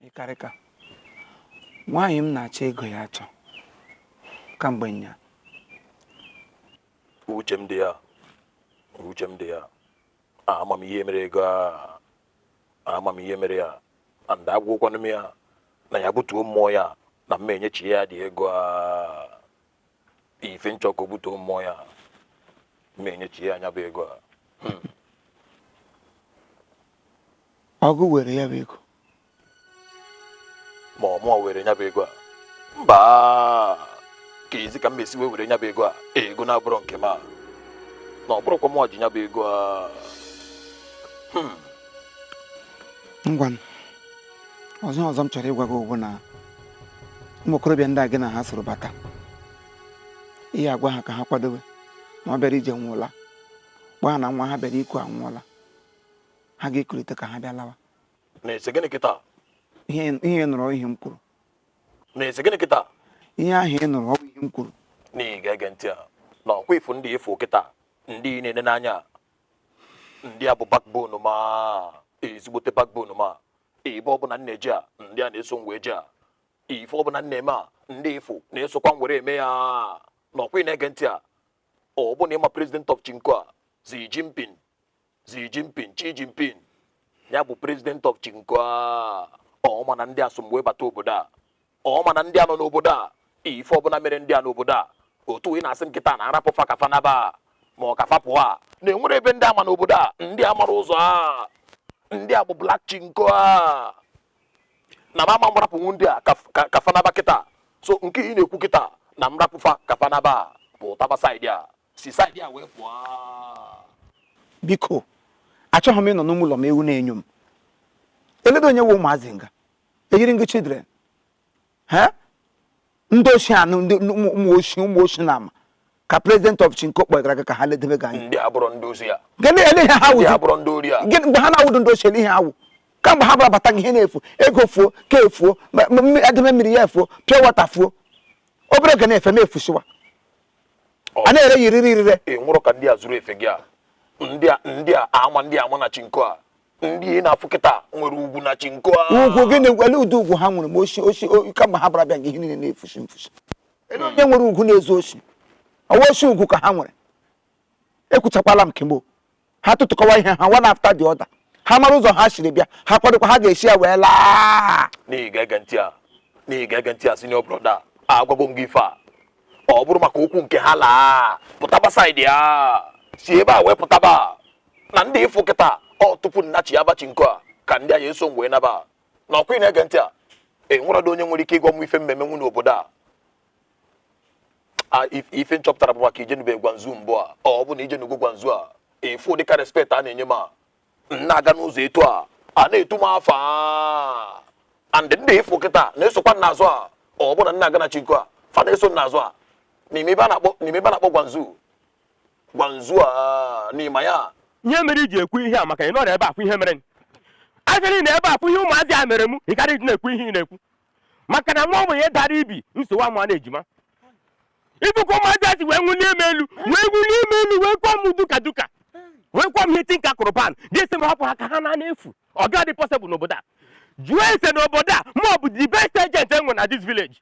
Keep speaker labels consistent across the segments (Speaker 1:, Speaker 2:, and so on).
Speaker 1: Ikarika nwaanyị m na-achọ ego ya achọ kamgbe nya.
Speaker 2: Uche m dị ya ama m ihe mere ego a, ama m ihe mere ya, and agwụkwanụ m ya na ya butuo mmụọ ya na m enyechi ya dị ego a. Ife nchọkọ butuo mmụọ ya m enyechi ya anya bụ ego a.
Speaker 1: Ọgụ were ya bụ ego
Speaker 2: ma ọmụọ were nya bụ ego a. Mba, ka ezi ka m esi were nya bụ ego a. Ego na-abụrụ nke m a, na ọ bụrụkwa m ji nya bụ ego a.
Speaker 1: ngwa ọzọ m chọrọ ịgwa gị ugbu na ụmụ okorobịa ndị a gị na ha soro bata, ihe agwa ha ka ha kwadobe na ọ bịara ije nwụọla, gwa ha na nwa ha bịara iku anwụọla, ha ga-ekulite ka ha bịa lawa.
Speaker 2: Na-ese gịnị kịta?
Speaker 1: Ihe ị nụrụ ihe m kwuru.
Speaker 2: Na-ese gịnị kịta?
Speaker 1: Ihe ahụ ị nụrụ ọ bụ ihe m kwuru.
Speaker 2: N'ihi ga-ege ntị a na ọkwa ifu ndị efu kịta, ndị na-ene n'anya, ndị a bụ backbone ma, ezigbote backbone ma. Ebe ọbụla nna-eji a, ndị a na-eso m wee ji a. Ife ọbụla nna-eme a, ndị efu na-esokwa m were eme ya. Na ọkwa ị na-ege ntị a, ọ bụ na ịma president of Chinko a, Xi Jinping, Xi Jinping, ya bụ president of Chinko a. Ọ ma na ndị a so m wee bata obodo a, ọ ma na ndị a nọ n'obodo a, ife ọbụla mere ndị a n'obodo a, otu ị na-asị nkịta na arapụ fa kafa naba ma ọ kafa pụọ a, na-enwere ebe ndị ama n'obodo a, ndị a mara ụzọ a, ndị a bụ Black Chinko a, na mama m rapụnwu ndị a kafa naba kịta. So nke ị na-ekwu kịta na m rapụfa kafa naba bụ taba saịdị a, si saịdị a wee pụọ.
Speaker 1: Biko, achọghị m ịnọ n'ụmụ ụlọ m ewu na-enyo m. Eledo onye wụ ụmụazị nga eyiri ngị children ha ndị oshi anụ ndị ụmụ oshi na ama ka president of Chinko kpọgara gị ka ha ledebe gị anya.
Speaker 2: Ndị abụrụ ndị ozi ya,
Speaker 1: gịnị ele ihe ha
Speaker 2: ndị abụrụ ndị ori ya.
Speaker 1: Gịnị mgbe ha na-awụdo ndị oshi ele ihe awụ kamgbe ha bata gị ihe na-efu ego fuo ka efuo edeme mmiri ya efuo pịa wata fuo obere ga na-efe na-efushiwa a na-ere ya irire.
Speaker 2: Ị nwụrụ ka ndị a zuru efe gị a, ndị a ama ndị ama na Chinko a, ndị na-afụ kịta nwere ugwu na Chinko a.
Speaker 1: Ugwu gịnị? Ele ụdị ugwu ha nwere ma oshi kamgbe ha bara bịa gị ihe niile na-efushi. Ele onye nwere ugwu na-ezu oshi? Ọwa oshi ugwu ka ha nwere. Ekwuchakwala m kemgbe ha tụtụkọwa ihe ha one after the other, ha mara ụzọ ha siri bịa, ha kwadokwa ha ga-esi ya wee laa.
Speaker 2: N'ihi ga-ege ntị a senior brother, agwago m gị ife a, ọ bụrụ maka okwu nke ha laa pụtaba saịdị ya, si ebe a wee pụtaba na ndị ịfụ kịta ọ tupu nnachi ya ba Chinko a ka ndị a ya eso m wee naba. Na ọkwa ị na-ege ntị a, enwerọdụ onye nwere ike ịgwa m ife mmemme nwu n'obodo a. Ife nchọpụtara bụ maka ijenube Gwanzu mbụ a, ọ bụ na ijenugo Gwanzu a, efu dịka respect a na-enye m a, na-aga n'ụzọ etu a na-etu m afa, and ndị ịfụ kịta na-esokwa n'azụ a, ọ bụ na nna aga na Chinko a fa na-eso n'azụ a n'ime ebe a na-akpọ Gwanzu a n'ime ya.
Speaker 3: Ihe mere iji ekwu ihe a maka ị nọrọ ebe afụ ihe mere ajịrị na ebe afụ ihe ụmụazị a mere m ị karị iji na-ekwu ihe ị na-ekwu maka na nwa ụmụ ya dara ibi nsogbu amụ na-ejima ibukwa ụmụazị a si wee nwulie m elu wee kwa m duka wee kwa m ihe tinka kụrụ pan ga-esi m hapụ ha ka ha na-efu. Ọ gaghị dị possible n'obodo a. Jụọ ese n'obodo a ma ọ bụ the best agent enwe na this village.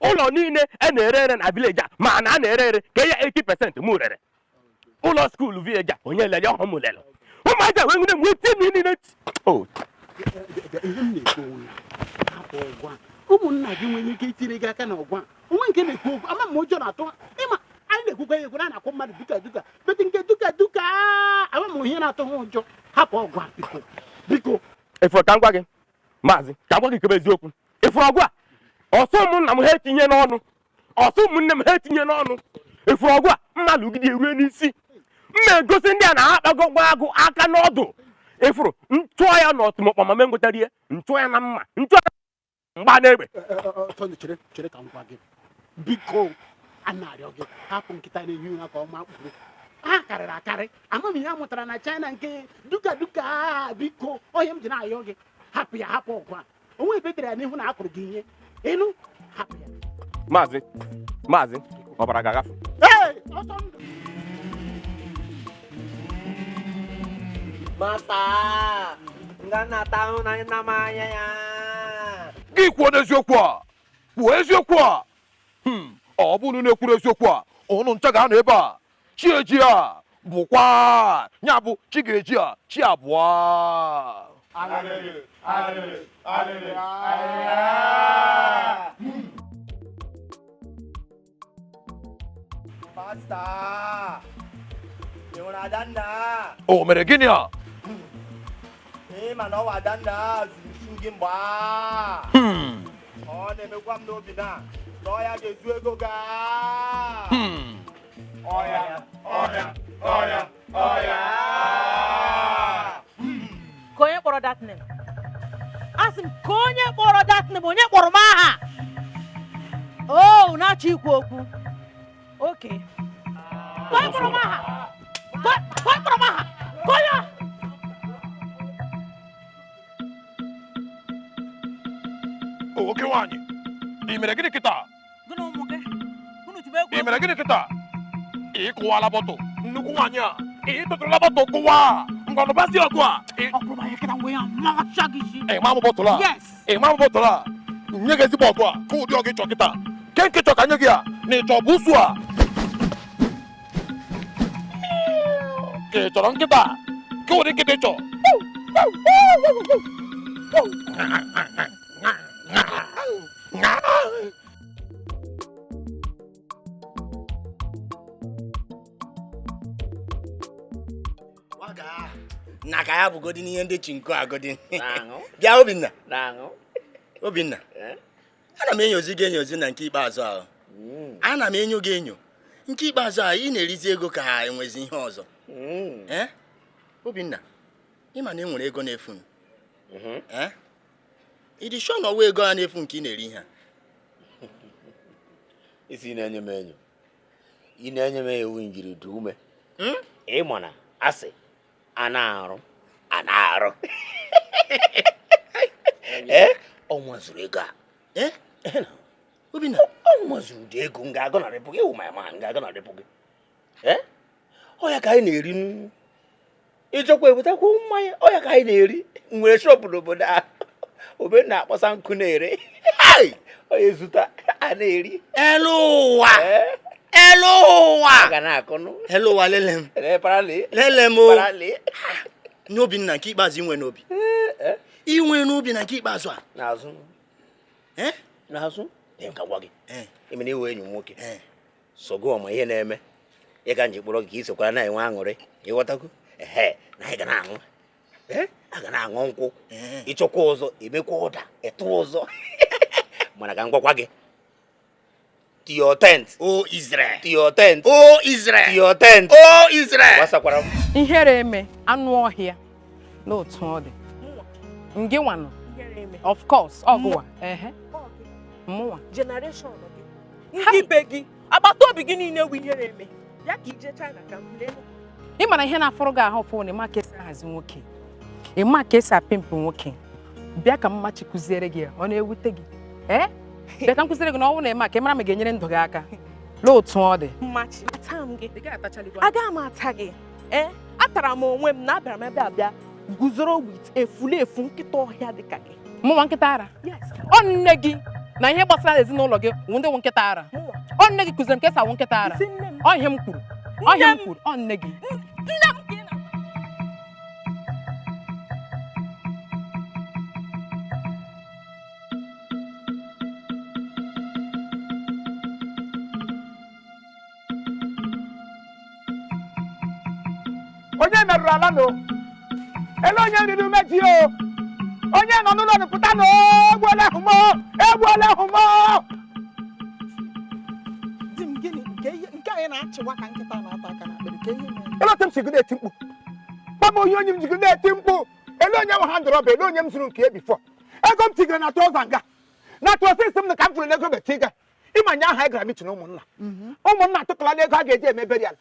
Speaker 3: Ụlọ niile a na-ere na village a ma na a na-ere ka ya 80% mụ rere. Ụlọ skuulu village a onye lele ọhụụ m lele ụmụazị a wee nwere m wee tie niile.
Speaker 4: Ụmụnna gị nwere ike itiri gị aka na ọgwa onwe nke na-ekwu okwu ama m ụjọ na-atụ ịma anyị na-ekwukwa ya egwu na na-akụ mmadụ duka bete nke duka ama m ihe na-atụ ha ụjọ. Hapụ ọgwa biko.
Speaker 3: Ifuru ka m gwa gị maazị, ka m gwa gị kebe eziokwu. Ifuru ọgwụ a ọsọ ụmụnna m ha etinye n'ọnụ, ọsọ ụmụnne m ha etinye n'ọnụ. Ifuru ọgwụ a mma lụgide erue n'isi, mma egosi ndị a na ha akpagogba agụ aka n'ọdụ. Ifuru ntụọ ya na ọtụmọkpọ ma ngwetara ihe ntụọ ya na mma ntụọ ya mgba n'egbe.
Speaker 4: Chere ka m gwa gị biko, a na-arịọ gị hapụ nkịta na-ehi ụra ka ọma kpuru ha karịrị akarị amaghị ihe a mụtara na China nke duka biko onye m ji na-ayọ gị hapụ ya hapụ ọgụ a onwe ebe dere ya n'ihu na akụrụ gị ihe elu hapụ ya
Speaker 3: maazị ọbara ga-agafe
Speaker 4: ọsọ ndụ
Speaker 5: Masa, nggak nak tahu namanya ya.
Speaker 2: Gị kwuo n'eziokwu a kwuo eziokwu a ọ bụrụ na ekwuru eziokwu a ụnụ ncha ga-anọ ebe a chi eji a bụkwa ya bụ chi ga-eji a chi abụọ
Speaker 5: Masa, yang ada nda.
Speaker 2: o mere gịnị a
Speaker 5: Mana ada nda, sugi mba. Oh, nemekwa m n'obi na. N'ọya ga-ezu ego ga. Ọya.
Speaker 6: Ka onye kpọrọ that name? Asị m ka onye kpọrọ that name, onye kpọrọ m aha? Oh, na-achọ ikwu okwu. Okay. Ka onye kpọrọ m aha? Ka onye kpọrọ m aha? Ka onye?
Speaker 2: oke nwaanyị ị mere gịnị kịta
Speaker 6: Gịnị ụmụ gị? Unu ji m egwu
Speaker 2: ị mere gịnị kịta ị kụwala bọtụ nnukwu nwaanyị a ị tụtụrụla bọtụ kụwa ngọnụbasị ọgụ a
Speaker 6: ọ bụrụ ma ya kịta nwe ya macha gị isi.
Speaker 2: ị ma m bọtụlụ a
Speaker 6: Yes.
Speaker 2: ị ma m bọtụlụ a nye gị ezigbo ọgụ a ka ụdị ọgụ ịchọ kịta ke nke chọ ka nye gị a na ịchọ bụ usu a ka ị chọrọ nkịta ka ụdị nkịta ịchọ
Speaker 5: Na ka ya bụgodi n'ihe ndị chinko agodi. Bịa Obinna. Ana m enyozi gị enyozi na nke ikpeazụ ahụ. Ana m enyo gị enyo. Nke ikpeazụ ahụ ị na-erizi ego ka ha enwezi ihe ọzọ. Obinna, ị ma na ị nwere ego na-efu. Ị dị sure na ọwa ego a na-efu nke ị na-eri ihe a?
Speaker 7: Isi na-enye m enyo. Ị na-enye m ewu njiri dị ume. Ịma na asị a na-arụ. Ọnwa zuru ego a.
Speaker 5: Obinna,
Speaker 7: Ọnwa zuru dị ego m ga-agọnarịpụ gị ewu ma ya ma m ga-agọnarịpụ gị. Ọ ya ka anyị na-eri nnu. Ịchọkwa ebutakwa mmanya ọ ya ka anyị na-eri. Nwere shọpụ n'obodo a. Obe na-akpọsa nkụ na-ere. Ọ ya ezụta a na-eri.
Speaker 5: elu ụwa
Speaker 7: Ga na-akọnụ.
Speaker 5: elu ụwa lele m lele m nye Obinna nke ikpeazụ inwe n'obi inwe n'obi na nke ikpeazụ a
Speaker 7: N'azụ dị m ka gwa gị emere iwe enyi m nwoke so gị ọma ihe na-eme ịga njikpọrọ gị ka i sokwara na-enwe aṅụrị ịghọtago na anyị ga na-aṅụ a ga na-aṅụ nkwụ ịchọkwa ụzọ emekwa ụda ịtụ ụzọ mana ka m gwakwa gị to your tent
Speaker 5: o Israel
Speaker 7: to your tent
Speaker 5: o Israel
Speaker 7: to your tent
Speaker 5: o Israel
Speaker 7: gbasakwara m
Speaker 8: ihere eme anụ ọhịa n'otu ọ dị ngị nwanụ of course ọgụwa mụnwa
Speaker 6: Generation gị. Ndị be gị, agbata obi gị niile wụ ihere eme. Ya ka ije China ka m lee.
Speaker 8: ị mara ihe na-afụrụ gị ahụ fụ na ịma ka esi ahazi nwoke ịma ka esi apịmpụ nwoke bịa ka mmachi kụziere gị ọ na-ewute gị bịa ka m kụziere gị na ọ bụrụ na ịma ka ị mara ma ga-enyere ndụ gị aka n'otu ọ dị
Speaker 6: Mmachi, ata m gị. Aga m ata gị. Atara m onwe m na abịara m ebe abịa guzoro wit efulefu nkịta ọhịa dị ka gị.
Speaker 8: mụnwa nkịta ara ọ nne gị na ihe gbasara ezinụlọ gị wụ ndị wụ nkịta ara ọ nne gị kụziri m ka esi awụ nkịta ara ọ ihe m kwuru ọ nne gị
Speaker 6: Nne m ka ị na-
Speaker 1: onye merụrụ ala no ele onye riri umeji o onye nọ n'ụlọ nụpụta na egbuola ahụmọ
Speaker 4: di m gịnị nke anyị na-achịwa ka nkịta na-ata aka na akpịrị ka ihe mere
Speaker 1: elọtụ m si gị na-eti mkpu kpam onye m ji gị na-eti mkpu ele onye nwe ha ndọrọ bụ ele onye m zuru nke bifọ ego m tigere na trọza nga na trọsịs m na ka m fụrụ n'ego betiga ịma nya aha gara mitin ụmụnna atụkọla ego a ga-eji eme berial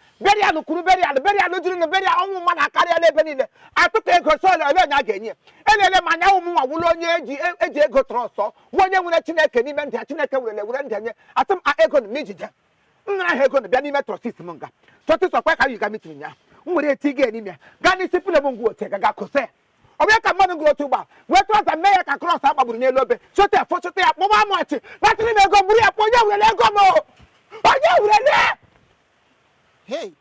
Speaker 1: kwuru berial jiri na berial ọnwụ mmadụ akarịala ebe niile atụkọ ego so ole onye a ga-enye elele ma anya ụmụ nwa wụrụ onye eji ego tọrọ ọsọ nwa onye nwere Chineke n'ime ndị ya Chineke were ndị enye atụ m ego na ejije nna ha ego na bịa n'ime trọsis m nga trọsis ọkwa ka ga mitin nya m nwere eti ga n'ime ya gaa n'isi pụlem ngwu ote ga kose ọ bịa ka mmadụ gụrụ otu ụgbọ wee trọsa mee ya ka krọs a gbagburu n'elu obe sote fochụta ya kpọba amụọchị batịrị m ego buru ya kpọ onye wurele ego m onye wurele
Speaker 4: Hey,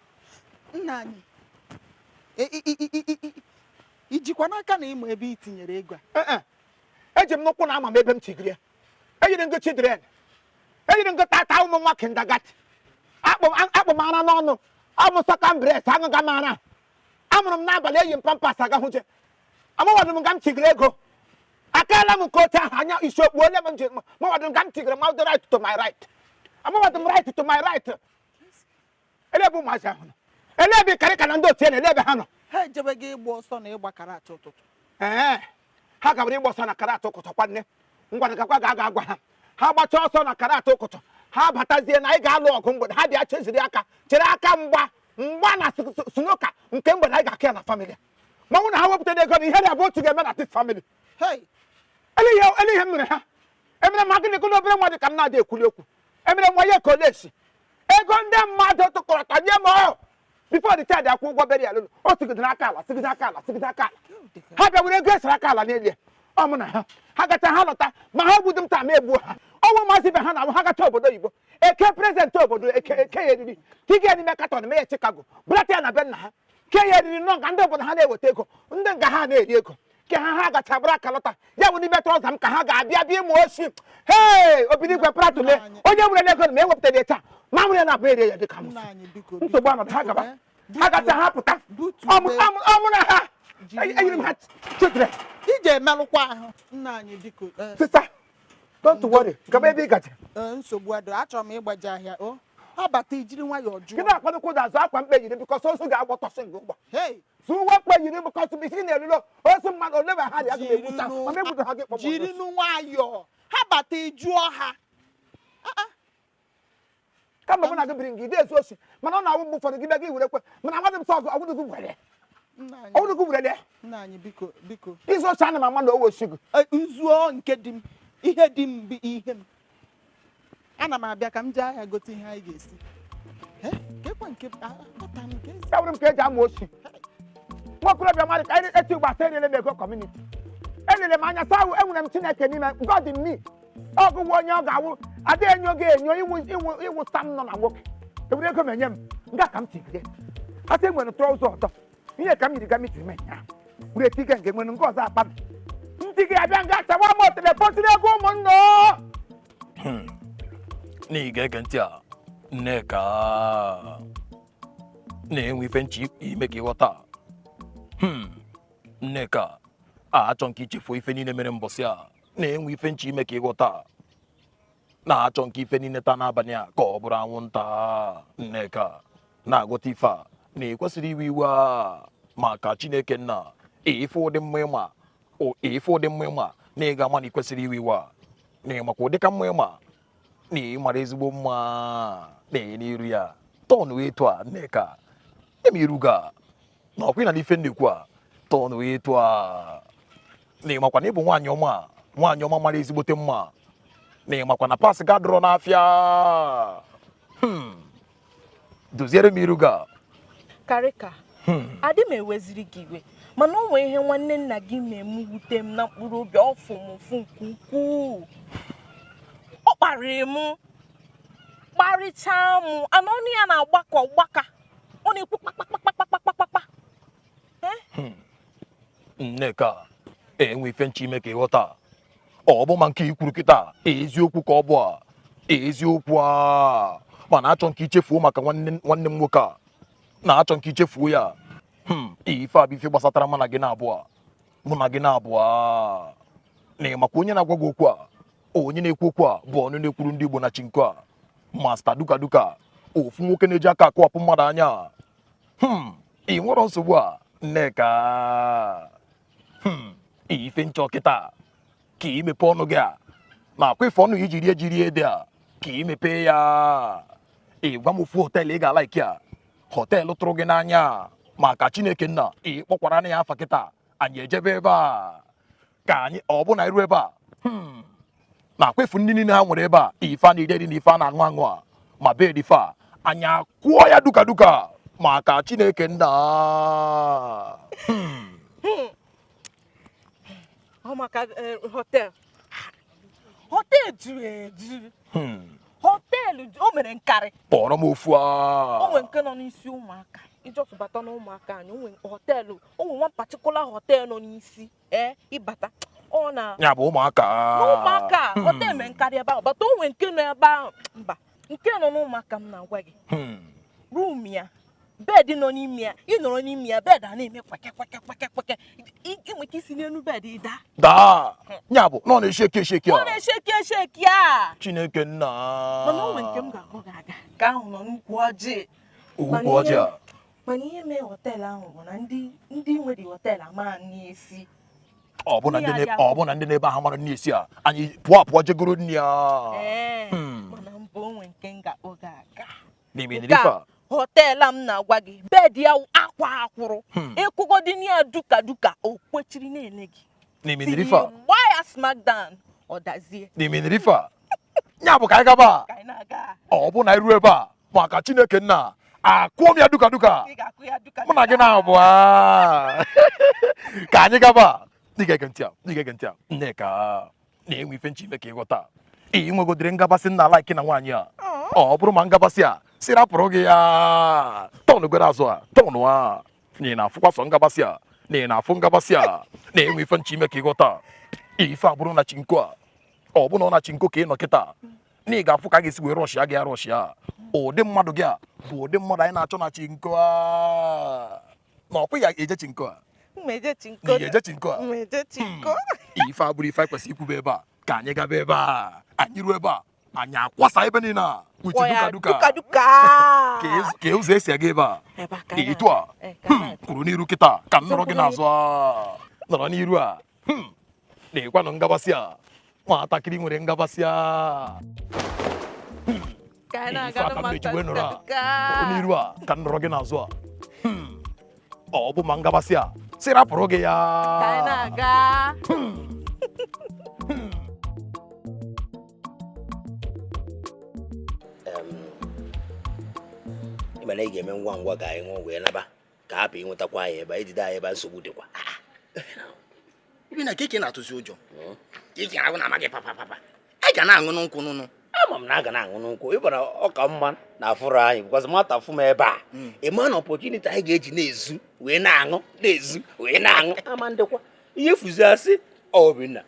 Speaker 4: nna anyị ijikwa n'aka na ịma ebe i tinyere ego a
Speaker 1: eji m n'ụkwụ na ama m ebe m tigiri ya enyere ngo chidren enyere ngo tata ụmụ nwa kindagati akpụ m ara n'ọnụ amụ sakambres aṅụga m ara amụrụ m n'abalị eyi m pampas aga hụje amawadụ m ga m tigiri ego akaala m nke otu ahụ anya isi okpu ole m ji mawadụ m ga m tigiri ma the right to my right amawadụ m right to my right elebe ụmụazị ahụ nọ elebe karị ka na ndị otu na elebe ha nọ
Speaker 4: ha ejebe gị ịgba ọsọ na ịgba karata ụtụtụ
Speaker 1: ha gabara ịgba ọsọ na karata ụkụtụ kwanne ngwara gakwa ga agwa ha gbachaa ọsọ na karata ụkụtụ ha batazie na anyị ga-alụ ọgụ mgbede ha bịa cheziri aka chere aka mgba na sunoka nke mgbede anyị ga-aka ya na famili manwụ na ha wepụtara ego na ihe na-abụ otu ga-eme na tis famili ele ihe m mere ha emere m agịnị na obere nwa dị ka m na-adị ekwuli okwu emere nwa ya ka olesi ego ndị mmadụ tụkọrọta nye m bifo the child akwụ ụgwọ beri alụlụ o sigidere aka ala ha bịa were ego esara aka ala n'elie ọ mụ na ha gacha ha lọta ma ha gbudu m taa ma egbuo ha ọnwụ maazị ibe ha na ha gacha obodo oyibo eke prezidenti obodo eke ya eriri tiga ya n'ime katọn mee ya Chicago bulata ya na be nna ha ke ya eriri nọ nga ndị obodo ha na-eweta ego ndị nga ha na-eri ego ke ha gacha bụrụ aka lọta ya bụ n'ime trọza m ka ha ga-abịa bịa ịmụ oshi Obinigwe pratule onye nwere ego ma ewepụtara ya taa ma nwere na abụ eri ya dịka m nsogbu ọnọdụ ha gaba ha gacha ha pụta ọmụ na ha enyere m ha chedre
Speaker 4: ije emelụkwa ahụ nna anyị biko
Speaker 1: sista don't worry gaba ebe ị gacha
Speaker 4: nsogbu adị achọrọ m ịgbaji ahịa o ha bata ijiri nwayọọ jụọ
Speaker 1: gịnị akwadokwa ụzọ azụ akwa mkpe yiri bikọs osu ga-agbọtọsị gị ụgbọ zụ uwe mkpe yiri bikọs bisi na-elulo osu mmadụ olebe ha dị aga m egbuta ma m egbuta ha gị kpọgbọ
Speaker 4: jiri nwayọọ ha bata ịjụọ ha
Speaker 1: kama mụ na gị biri gị ide ezu osi mana ọ na-awụ mgbe ụfọdụ gị bịa gị were kwe mana agwadị m sọ ọgwụdụgụ were
Speaker 4: nna anyị biko
Speaker 1: izu ochi ana m ama na owe osi gị
Speaker 4: nzuo nke dị m ihe dị m bụ ihe m ana m abịa ka m jee ahịa gote ihe anyị ga-esi
Speaker 1: ya were m ka eji ama osi nwa okorobịa mmadụ ka anyị eti ụgbasa eriele m ego kọmuniti elele m anya saa enwere m Chineke n'ime God in me ọgụgụ onye ọ ga-awụ ada enyo ga-enyo iwu sam nọ na nwoke ewere ego m enye m nga ka m tigide ata enwere trọza ọzọ ihe ka m yiri ga mitin m nya were tiga nke nwere nke ọzọ akpa m ntị gị abịa nga chawa m telefon tiri ego ụmụnna
Speaker 2: n'ihi ga-ege ntị a Nneka na-enwe ife nchi ime ka ịghọta Nneka achọ nke ichefuo ife niile mere mbọsị a na-enwe ife nchi ime ka ịghọta na-achọ nke ife niile taa n'abalị a ka ọ bụrụ anwụnta Nneka na-agụta ife a na ekwesịrị iwe a maka Chineke nna ife ụdị mma ịma na ị ga-ama na ikwesịrị iwe a na ịmakwa ụdị ka mma ịma na ịmara ezigbo mma na n'iru ya tọnụ etu a Nneka emiruga na ọkwa na ife nnekwu a tọnụ etu a na ịmakwa na ịbụ nwaanyị ọma mara ezigbote mma na ịmakwa na pas ga dọrọ n'afịa doziere m iruga
Speaker 9: karịka adị m eweziri gị iwe mana o nwee ihe nwanne nna gị na-eme wute m na mkpụrụ obi ọfụ m ụfụ nke ukwuu ọ kparịrị m kparịchaa m ana ọnụ ya na-agbaka ọ na-ekwu kpakpakpakpakpakpakpa
Speaker 2: Nneka enwe ife nchi ime ka ịghọta ọ bụ ma nke ikwuru kịta eziokwu ka ọ bụ a eziokwu a mana achọ nke ichefuo maka nwanne m nwoke a na-achọ nke ichefuo ya ife a bụ ife gbasatara mụ na gị na-abụọ na ịmakwa onye na-agwa gị okwu a onye na-ekwu okwu a bụ ọnụ na-ekwuru ndị Igbo na chinko a masta duka ofu nwoke na-eji aka akụwapụ mmadụ anya ị nwere nsogbu a Nneka ife nchọ kịta ka imepe ọnụ gị a na akwa ife ọnụ iji rie ede a ka imepe ya ịgwa m ofu họteelụ ị ga-ala ike a họteelụ tụrụ gị n'anya maka Chineke nna ị kpọkwara na ya afa kịta anyị ejebe ebe a ka anyị ọ bụ na iru ebe a na-akwefu ndị niile ha nwere ebe a ife a na-eri na ife a na-aṅụ aṅụ a ma bee dị fa anyị akwụọ ya duka duka maka Chineke nna
Speaker 9: ọ maka họteelụ juru eju họteelụ o mere nkarị
Speaker 2: kpọrọ m ofu a
Speaker 9: o nwere nke nọ n'isi ụmụaka ịjọsụ bata na ụmụaka anyị o nwere họteelụ o nwere one particular họteelụ nọ n'isi ịbata ọ na
Speaker 2: ya bụ ụmụaka
Speaker 9: họteelụ mere nkarị ebe ahụ bata o nwere nke nọ ebe ahụ mba nke nọ n'ụmụaka m na-agwa gị rum ya bedị nọ n'ime ya ị nọrọ n'ime ya bedị a na-eme kweke inwe ike isi n'elu bedị daa
Speaker 2: ya bụ na ọ na-esheki esheki
Speaker 9: a
Speaker 2: Chineke nna
Speaker 9: mana o nwere nke m ga-akpọ gị aga ka ahụ nọ n'ukwu ọjị mana ihe mee họteelụ ahụ bụ na ndị nwere họteelụ ama n'esi
Speaker 2: ọ bụ na ndị n'ebe ahụ mara n'esi a anyị pụọ jegoro nne ya
Speaker 9: mana mbụ o nwere nke m ga-akpọ gị aga
Speaker 2: n'ime nrifa
Speaker 9: họteelụ m na-agwa gị bedị ya akwa akwụrụ ịkwụgodị ya duka o kwechiri na-ele gị
Speaker 2: n'ime nrifa
Speaker 9: gbaa ya smackdown ọ dazie
Speaker 2: n'ime nrifa ya bụ ka anyị gaba ọ bụ na iru ebe a maka Chineke nna akwụọ m ya duka mụ na gị na-abụ ka anyị gaba n'ige ntị a Nneka na-enwe ife nchi ime ka ịghọta ị nwegodere ngabasị nna alaiki na nwaanyị a ọ bụrụ ma ngabasị a si rapụrụ gị ya tọnụgoro azụ a tọnụ a n'ihi na afụkwa sọ ngabasị a n'ihi na afụ ngabasị a na-enwe ife nchi ime ka ịghọta ife abụrụ na chinko a ọ bụ na ọ na chinko ka ị nọ kịta na ị ga-afụ ka a ga-esi wee rọshịa gị arọshịa ụdị mmadụ gị a bụ ụdị mmadụ anyị na-achọ na chinko a na ọkwa ya eje chinko a ife abụrụ ife anyị kwesịrị ikwube ebe a ka anyị gaba ebe a anyị ruo ebe a anyị akwasa ebe niile a uche duka ka ụzọ esi aga ebe a etu a kwuru n'iru kịta ka m nọrọ gị n'azụ a nọrọ n'iru a na-ekwanụ ngabasị a nwatakịrị nwere ngabasị a ife aka m na-eji wee nọrọ a n'iru a ka m nọrọ gị n'azụ a ọ bụ ma ngabasị a si rapụrụ gị ya
Speaker 7: ịma na ị ga-eme ngwa ngwa ka anyị ṅụọ wee naba ka hapụ ịnwetakwa anyị ebe ejide anyị ebe nsogbu dịkwa
Speaker 5: ibi na keke na-atụzi ụjọ keke na-agụ na amaghị papa anyị ga na-aṅụ n'nkwụ n'ụnụ
Speaker 7: ama m na a ga na-aṅụ n'nkwụ ịbara ọka mma na afụrụ anyị bụkwazị mata afụ m ebe a ịma na ọpọchuniti anyị ga-eji na-ezu wee na-aṅụ ama ndịkwa ihe fuzi asị Obinna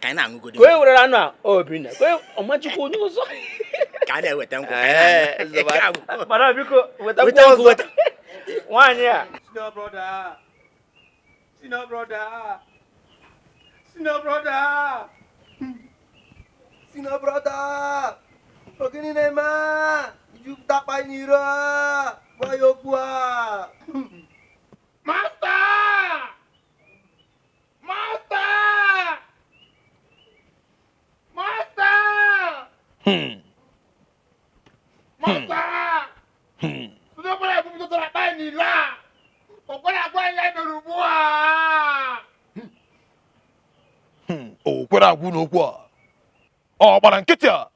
Speaker 5: ka anyị na-aṅụgodi
Speaker 7: ka onye were anụ a Obinna ka onye ọmachikwa onye ụzọ
Speaker 5: ka a na-eweta nkwụ
Speaker 7: mana biko wetakwa ọzọ nwaanyị a
Speaker 10: Senior brother, ogini na-eme ijupụta akpa n'iro gwa ya okwu a.
Speaker 4: Master! Sudah pernah aku betul apa ini lah? Pokoknya aku yang dulu buah.
Speaker 2: O kwere agwụ n'okwu a ọ gbara nkịtị a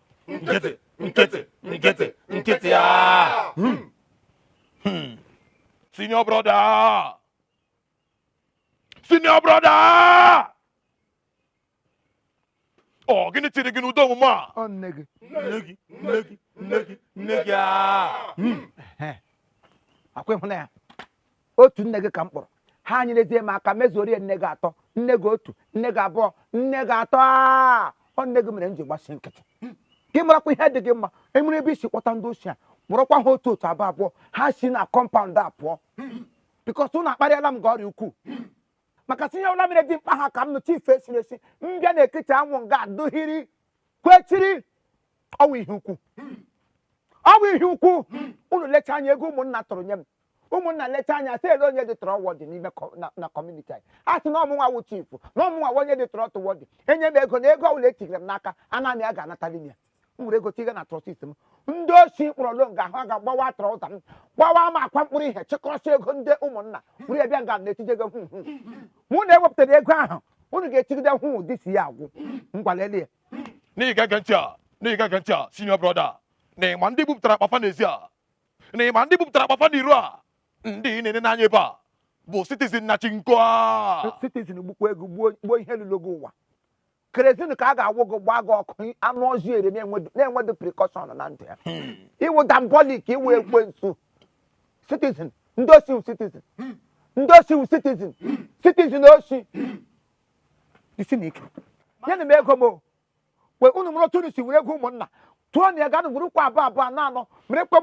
Speaker 2: nkịtị a senior brother ọ gịnị tiri gị n'ụdị omume a
Speaker 1: nne gị akwa ịhụ na ya otu nne gị ka m kpọrọ ha anyị lezie m aka mezuorie nne gị atọ nne gị otu nne gị abụọ nne gị atọ ọ nne gị mere m ji gbasi nkịtị ka ị marakwa ihe dị gị mma emere ebe isi kpọta ndị ochie a kpọrọkwa ha otu abụọ ha si na kọmpaụnd a pụọ bikọs ụnụ akparịala m gị ọrịa ukwuu maka tinye ụla mere dị mkpa ha ka m nụcha ife esiri esi mbịa na ekiti anwụ nga adụhiri kwechiri ọwụ ihe ukwu unu lecha anya ego ụmụnna tụrụ nye m ụmụnna lecha anya sị ele onye dị tọrọ wọdị n'ime na kọmuniti anyị a sị na ọmụnwa wụ chifu na ọmụnwa onye dị tọrọ tụwọdị enye m ego na ego ọbụla etinyere m n'aka ana m ya ga-anatali m ya nwere ego tiga na trọsis m ndị ochi kpọrọ nga ha ga-agbawa trọza m gbawa m akwa mkpụrụ ihe chịkọsị ego ndị ụmụnna were ya bịa nga na-etije ego mụ na-ewepụtara ego ahụ unu ga-etigide hụ disi ya agwụ ngwalele
Speaker 2: n'ịga ge ntị a senior brother na ịma ndị bupụtara akpafa n'ezi a na ịma ndị bupụtara akpafa n'iru a ndị na-ene n'anya ebe a bụ citizen na chinko a
Speaker 1: citizen gbukwa ego gbuo ihe lụlogo ụwa kerezin ka a ga-awụ gị gbaa gị ọkụ anụ ọzọ ere na-enweghị prekọshọn na ndụ ya iwu dambolik iwu ekwensu citizen ndị osi citizen ndị osi citizen citizen osi isi na ike nyere m ego m kwe unu mụrụ otu unu si were ego ụmụnna tụọ na ya ga nụgwuru kwa abụọ na anọ mere kwe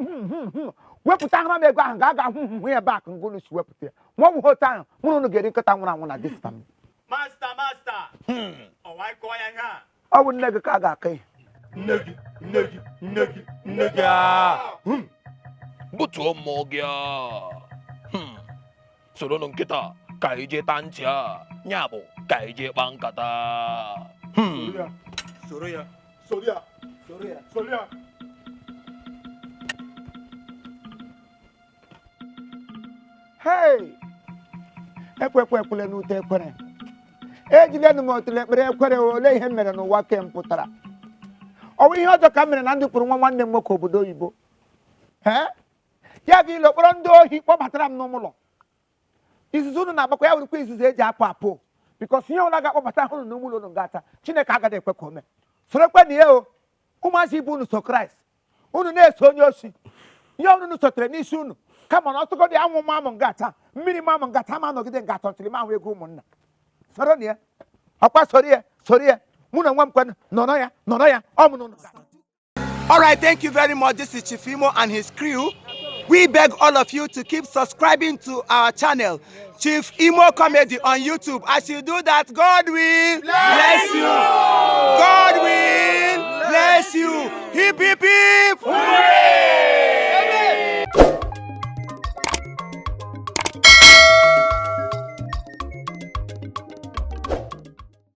Speaker 1: wepụta ahara m ego ahụ ga-aga hụ ya bak nga unu si wepụta ya ma ọ bụ otu ahụ mụrụ unu ga-eri nkịta nwụrụ anwụ na dis family ọ bụ nne gị ka a ga-aka ya
Speaker 2: nne gị butuo mmụọ gị soronụ nkịta ka ije taa ntị a ya bụ ka ije kpaa nkata
Speaker 4: soro ya
Speaker 1: hei ekwekwekwule n'ute ekwere ejidenu m otule ekpere ekwere ole ihe mere n'ụwa kem pụtara ọ bụ ihe ọjọọ ka mere na ndị kpụrụ nwanne m nwoke obodo oyibo ya ga ile okpọrọ ndị ohi kpọbatara m n'ụlọ izuzu unu na-agbakwa ya werukwa izuzu eji apụ bikos ihe ụna ga-akpọbata hụrụ na ụmụlọ unu ga-ata Chineke agaghị ekwe ka o mee sorokwe na ihe o ụmụazị ibu unu so Kraịst unu na-eso onye osi ihe unu sotere n'isi unu kama na ọtụgodị anwụ mamụ ngata mmiri mamụ ngata ma nọgide ngata ntụli mahụ ego ụmụnna soro na ya ọkwa soro ya mụ na nwa m kwen nọrọ ya ọ mụ n'ụlọ.
Speaker 10: All right, thank you very much. This is Chief Imo and his crew. We beg all of you to keep subscribing to our channel, Chief Imo Comedy on YouTube. As you do that, God will bless you. God will